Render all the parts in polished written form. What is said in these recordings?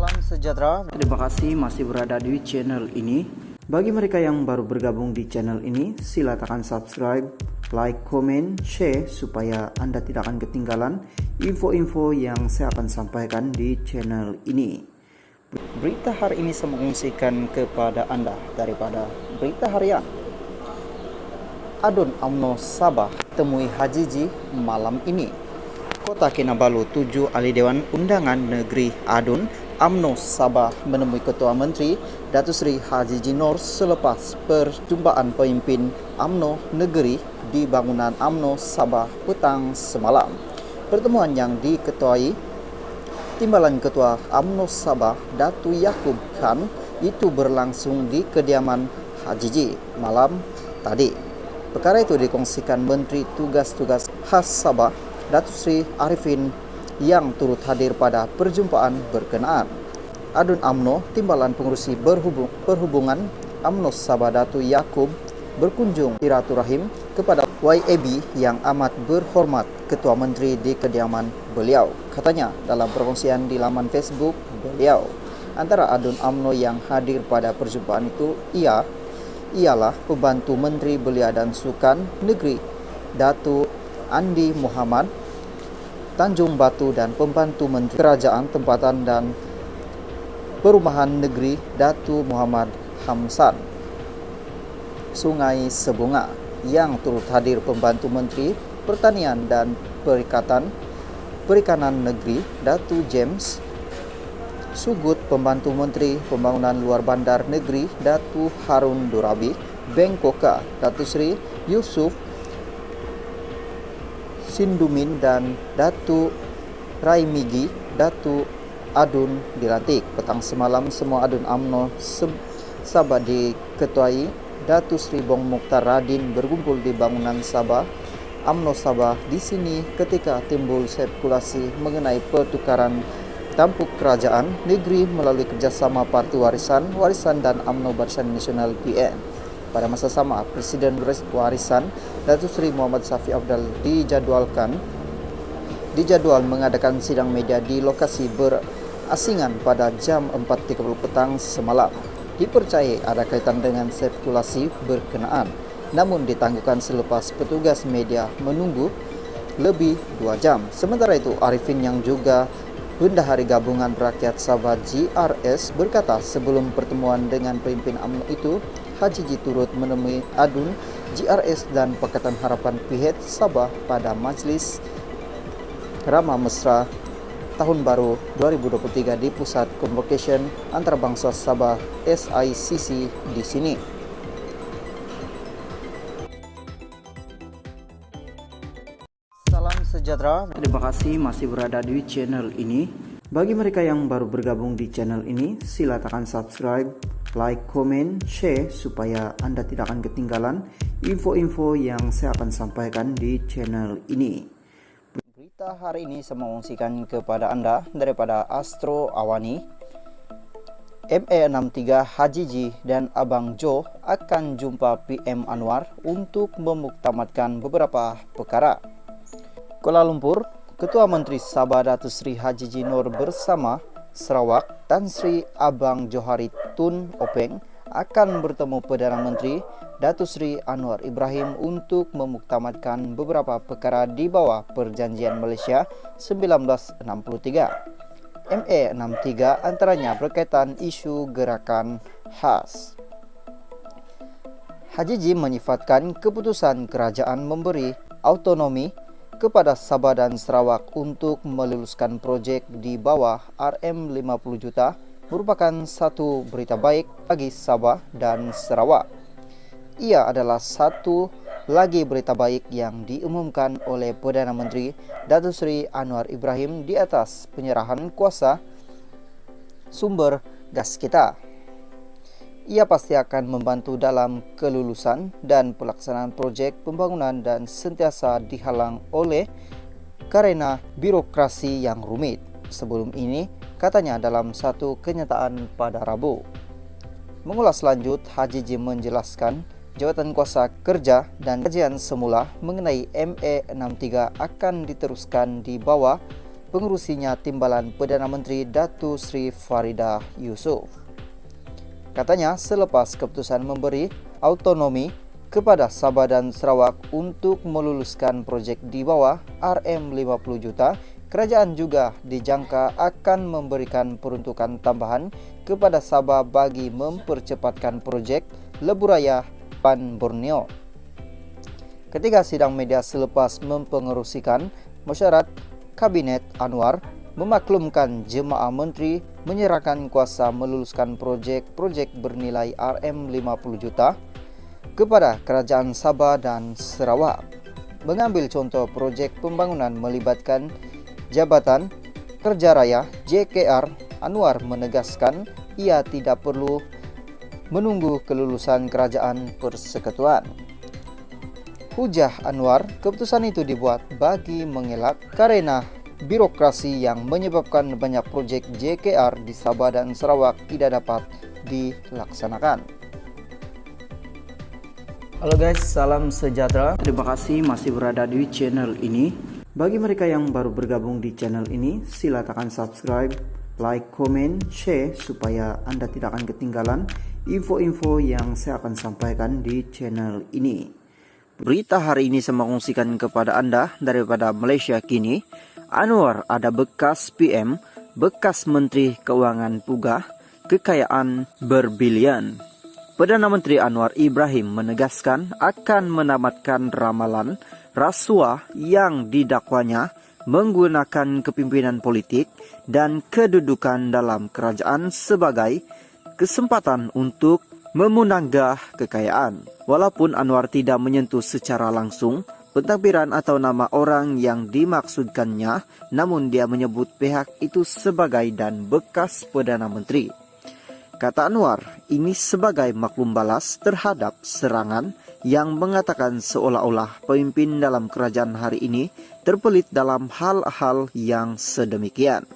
Salam sejahtera. Terima kasih masih berada di channel ini. Bagi mereka yang baru bergabung di channel ini, sila tekan subscribe, like, komen, share supaya Anda tidak akan ketinggalan info-info yang saya akan sampaikan di channel ini. Berita hari ini saya mengungsikan kepada Anda daripada berita harian. Adun UMNO Sabah temui Hajiji malam ini. Kota Kinabalu 7 ahli Dewan Undangan Negeri Adun UMNO Sabah menemui Ketua Menteri Datuk Seri Hajiji Noor selepas perjumpaan pemimpin UMNO Negeri di bangunan UMNO Sabah petang semalam. Pertemuan yang diketuai Timbalan Ketua UMNO Sabah Datu Yaakob Khan itu berlangsung di kediaman Hajiji malam tadi. Perkara itu dikongsikan Menteri Tugas-Tugas Khas Sabah Datuk Seri Arifin yang turut hadir pada perjumpaan berkenaan. Adun UMNO Timbalan Pengurusi Perhubungan UMNO Sabah Datu Yaakob berkunjung silaturahim kepada YAB yang amat berhormat Ketua Menteri di kediaman beliau. Katanya dalam perkongsian di laman Facebook beliau, antara Adun UMNO yang hadir pada perjumpaan itu ialah Pembantu Menteri Belia dan Sukan Negeri Datu Andi Muhammad Tanjung Batu dan Pembantu Menteri Kerajaan Tempatan dan Perumahan Negeri Datu Muhammad Hamsan Sungai Sebunga. Yang turut hadir Pembantu Menteri Pertanian dan Perikanan Negeri Datu James Sugut, Pembantu Menteri Pembangunan Luar Bandar Negeri Datu Harun Durabi, Bengkoka Datu Seri Yusuf Sindumin dan Datu Raimigi Datu Adun dilantik. Petang semalam semua Adun UMNO Sabah diketuai Datu Seri Bong Mukhtar Radin berkumpul di bangunan Sabah UMNO Sabah. Di sini ketika timbul spekulasi mengenai pertukaran tampuk kerajaan negeri melalui kerjasama Parti Warisan dan UMNO Barisan Nasional BN. Pada masa sama, Presiden Warisan Datuk Seri Muhammad Safi Abdal dijadwal mengadakan sidang media di lokasi berasingan pada jam 4.30 petang semalam. Dipercayai ada kaitan dengan spekulasi berkenaan, namun ditangguhkan selepas petugas media menunggu lebih 2 jam. Sementara itu, Arifin yang juga Bendahari Gabungan Rakyat Sabah GRS berkata sebelum pertemuan dengan pemimpin UMNO itu, Hajiji turut menemui Adun GRS dan Pakatan Harapan PH Sabah pada Majlis Ramah Mesra Tahun Baru 2023 di Pusat Convocation Antarabangsa Sabah SICC di sini. Salam sejahtera. Terima kasih masih berada di channel ini. Bagi mereka yang baru bergabung di channel ini, sila tekan subscribe, like, komen, share supaya Anda tidak akan ketinggalan info-info yang saya akan sampaikan di channel ini. Berita hari ini saya mengungsikan kepada Anda daripada Astro Awani. ME63 Hajiji dan Abang Jo akan jumpa PM Anwar untuk memuktamadkan beberapa perkara. Kuala Lumpur, Ketua Menteri Sabah Datuk Seri Hajiji Noor bersama Sarawak Tan Sri Abang Johari Tun Openg akan bertemu Perdana Menteri Datuk Seri Anwar Ibrahim untuk memuktamadkan beberapa perkara di bawah Perjanjian Malaysia 1963. ME63 antaranya berkaitan isu gerakan khas. Hajiji menyifatkan keputusan kerajaan memberi autonomi kepada Sabah dan Sarawak untuk meluluskan projek di bawah RM50 juta merupakan satu berita baik bagi Sabah dan Sarawak. Ia adalah satu lagi berita baik yang diumumkan oleh Perdana Menteri Datuk Seri Anwar Ibrahim di atas penyerahan kuasa sumber gas kita. Ia pasti akan membantu dalam kelulusan dan pelaksanaan projek pembangunan dan sentiasa dihalang oleh karena birokrasi yang rumit. Sebelum ini, katanya dalam satu kenyataan pada Rabu. Mengulas lanjut, Hajiji menjelaskan jawatan kuasa kerja dan kajian semula mengenai ME63 akan diteruskan di bawah pengurusinya timbalan Perdana Menteri Datuk Seri Faridah Yusof. Katanya selepas keputusan memberi autonomi kepada Sabah dan Sarawak untuk meluluskan projek di bawah RM50 juta, kerajaan juga dijangka akan memberikan peruntukan tambahan kepada Sabah bagi mempercepatkan projek Lebuh-Raya Pan Borneo. Ketika sidang media selepas mempengerusikan mesyuarat Kabinet, Anwar memaklumkan jemaah menteri menyerahkan kuasa meluluskan projek-projek bernilai RM50 juta kepada Kerajaan Sabah dan Sarawak. Mengambil contoh projek pembangunan melibatkan Jabatan Kerja Raya JKR, Anwar menegaskan ia tidak perlu menunggu kelulusan Kerajaan Persekutuan. Hujah Anwar, keputusan itu dibuat bagi mengelak karena birokrasi yang menyebabkan banyak projek JKR di Sabah dan Sarawak tidak dapat dilaksanakan. Halo guys, salam sejahtera. Terima kasih masih berada di channel ini. Bagi mereka yang baru bergabung di channel ini, sila tekan subscribe, like, komen, share supaya Anda tidak akan ketinggalan info-info yang saya akan sampaikan di channel ini. Berita hari ini saya mengungsikan kepada Anda daripada Malaysia kini. Anwar ada bekas PM, bekas Menteri Keuangan Pugah, kekayaan berbilion. Perdana Menteri Anwar Ibrahim menegaskan akan menamatkan ramalan rasuah yang didakwanya menggunakan kepimpinan politik dan kedudukan dalam kerajaan sebagai kesempatan untuk memunanggah kekayaan. Walaupun Anwar tidak menyentuh secara langsung pentadbiran atau nama orang yang dimaksudkannya, namun dia menyebut pihak itu sebagai dan bekas Perdana Menteri. Kata Anwar, ini sebagai maklum balas terhadap serangan yang mengatakan seolah-olah pemimpin dalam kerajaan hari ini terpelit dalam hal-hal yang sedemikian.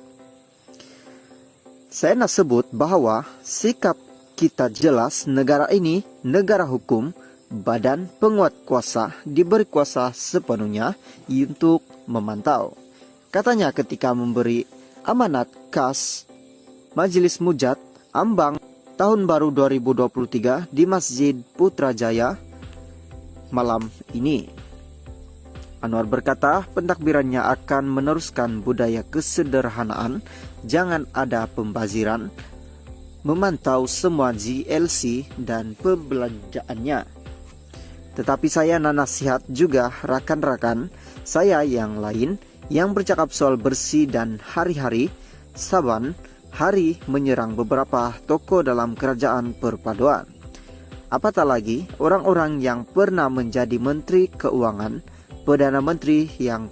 Saya nak sebut bahawa sikap kita jelas negara ini negara hukum, badan penguat kuasa diberi kuasa sepenuhnya untuk memantau. Katanya ketika memberi amanat kas Majlis Mujad Ambang Tahun Baru 2023 di Masjid Putrajaya malam ini. Anwar berkata pentadbirannya akan meneruskan budaya kesederhanaan, jangan ada pembaziran, memantau semua GLC dan pembelanjaannya. Tetapi saya nasihat juga rakan-rakan saya yang lain yang bercakap soal bersih dan hari-hari saban hari menyerang beberapa tokoh dalam kerajaan perpaduan. Apatah lagi orang-orang yang pernah menjadi Menteri Keuangan, Perdana Menteri yang